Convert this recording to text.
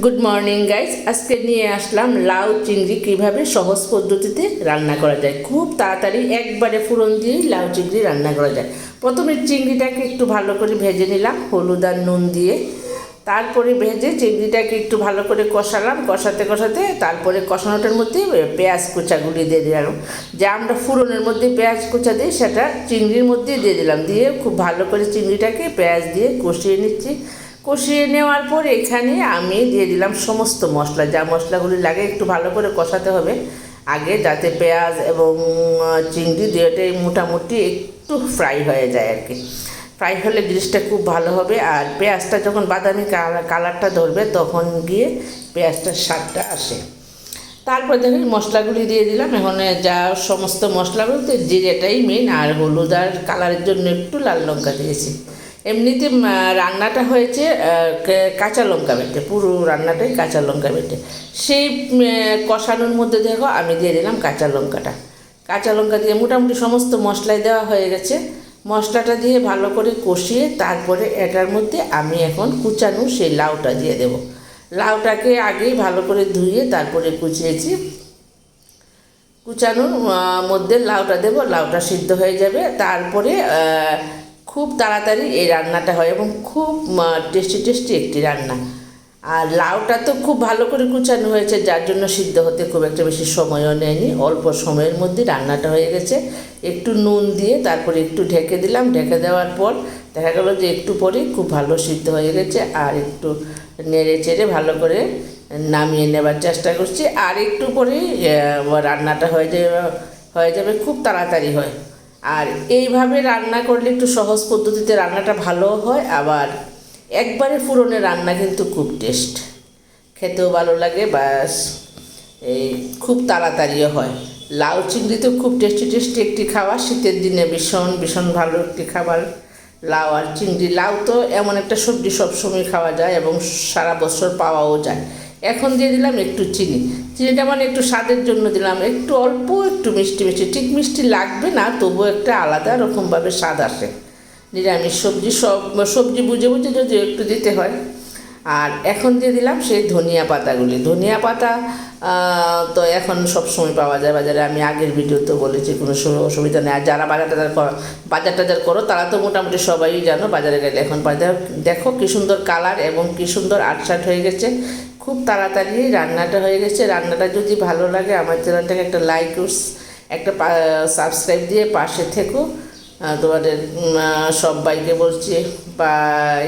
Good morning guys, আজকে নিয়ে আসলাম লাউ চিংড়ি কিভাবে সহজ পদ্ধতিতে রান্না করা যায়। খুব তাড়াতাড়ি একবারে ফোড়ন দিয়ে লাউ চিংড়ি রান্না করা যায়। প্রথমে চিংড়িটাকে একটু ভালো করে ভেজে নিলাম হলুদ আর নুন দিয়ে। তারপরে ভেজে চিংড়িটাকে একটু ভালো করে কষালাম, কষাতে কষাতে তারপরে কষানোটার মধ্যে পেঁয়াজ কুচাগুলি দিয়ে দিলাম। যা আমরা ফোড়নের মধ্যে পেঁয়াজ কুচা দিই সেটা চিংড়ির মধ্যে দিয়ে দিলাম, দিয়ে খুব ভালো করে চিংড়িটাকে পেঁয়াজ দিয়ে কষিয়ে নিচ্ছি। কষিয়ে নেওয়ার পর এখানে আমি দিয়ে দিলাম সমস্ত মশলা, যা মশলাগুলি লাগে একটু ভালো করে কষাতে হবে আগে, যাতে পেঁয়াজ এবং চিংড়ি দুটোই মোটামুটি একটু ফ্রাই হয়ে যায় আর কি। ফ্রাই হলে জিনিসটা খুব ভালো হবে, আর পেঁয়াজটা যখন বাদামি কালারটা ধরবে তখন গিয়ে পেঁয়াজটার স্বাদটা আসে। তারপর দেখুন মশলাগুলি দিয়ে দিলাম। এখন যা সমস্ত মশলা বলতে জিরেটাই মেন, আর হলুদ আর কালারের জন্য একটু লাল লঙ্কা দিয়েছি। এমনিতে রান্নাটা হয়েছে কাঁচা লঙ্কা বেটে, পুরো রান্নাটাই কাঁচা লঙ্কা বেটে। সেই কষানোর মধ্যে দেখো আমি দিয়ে দিলাম কাঁচা লঙ্কাটা। কাঁচা লঙ্কা দিয়ে মোটামুটি সমস্ত মশলাই দেওয়া হয়ে গেছে। মশলাটা দিয়ে ভালো করে কষিয়ে তারপরে এটার মধ্যে আমি এখন কুচানো সেই লাউটা দিয়ে দেব। লাউটাকে আগেই ভালো করে ধুয়ে তারপরে কুচিয়েছি। কুচানোর মধ্যে লাউটা দেব, লাউটা সিদ্ধ হয়ে যাবে। তারপরে খুব তাড়াতাড়ি এই রান্নাটা হয় এবং খুব টেস্টি একটি রান্না। আর লাউটা তো খুব ভালো করে কুচানো হয়েছে, যার জন্য সিদ্ধ হতে খুব একটা বেশি সময়ও নেয়নি, অল্প সময়ের মধ্যে রান্নাটা হয়ে গেছে। একটু নুন দিয়ে তারপরে একটু ঢেকে দিলাম। ঢেকে দেওয়ার পর দেখা গেল যে একটু পরেই খুব ভালো সিদ্ধ হয়ে গেছে। আর একটু নেড়ে চেড়ে ভালো করে নামিয়ে নেবার চেষ্টা করছি। আর একটু পরেই রান্নাটা হয়ে যাবে, খুব তাড়াতাড়ি হয়। আর এইভাবে রান্না করলে একটু সহজ পদ্ধতিতে রান্নাটা ভালো হয়, আবার একবারে ফুরনে রান্না কিন্তু খুব টেস্ট, খেতেও ভালো লাগে, বাস এই খুব তাড়াতাড়িও হয়। লাউ চিংড়ি তো খুব টেস্টি একটি খাবার, শীতের দিনে ভীষণ ভালো একটি খাবার লাউ আর চিংড়ি। লাউ তো এমন একটা সবজি সবসময় খাওয়া যায় এবং সারা বছর পাওয়াও যায়। এখন দিয়ে দিলাম একটু চিনিটা মানে একটু স্বাদের জন্য দিলাম, একটু অল্প একটু মিষ্টি, ঠিক মিষ্টি লাগবে না, তবুও একটা আলাদা রকমভাবে স্বাদ আসে। নিরামিষ সবজি বুঝে যদি একটু দিতে হয়। আর এখন দিয়ে দিলাম সেই ধনিয়া পাতাগুলি। ধনিয়া পাতা তো এখন সবসময় পাওয়া যায় বাজারে, আমি আগের ভিডিওতেও বলেছি, কোনো অসুবিধা নেই। আর যারা বাজার টাজার করো তারা তো মোটামুটি সবাই জানো, বাজারে গেলে এখন দেখো কী সুন্দর কালার এবং কী সুন্দর আটসাট হয়ে গেছে। খুব তাড়াতাড়ি রান্নাটা হয়ে গেছে। রান্নাটা যদি ভালো লাগে আমার চ্যানেলটাকে একটা লাইক, একটা সাবস্ক্রাইব দিয়ে পাশে থেকো। তোমাদের সবাইকে বলছি বাই।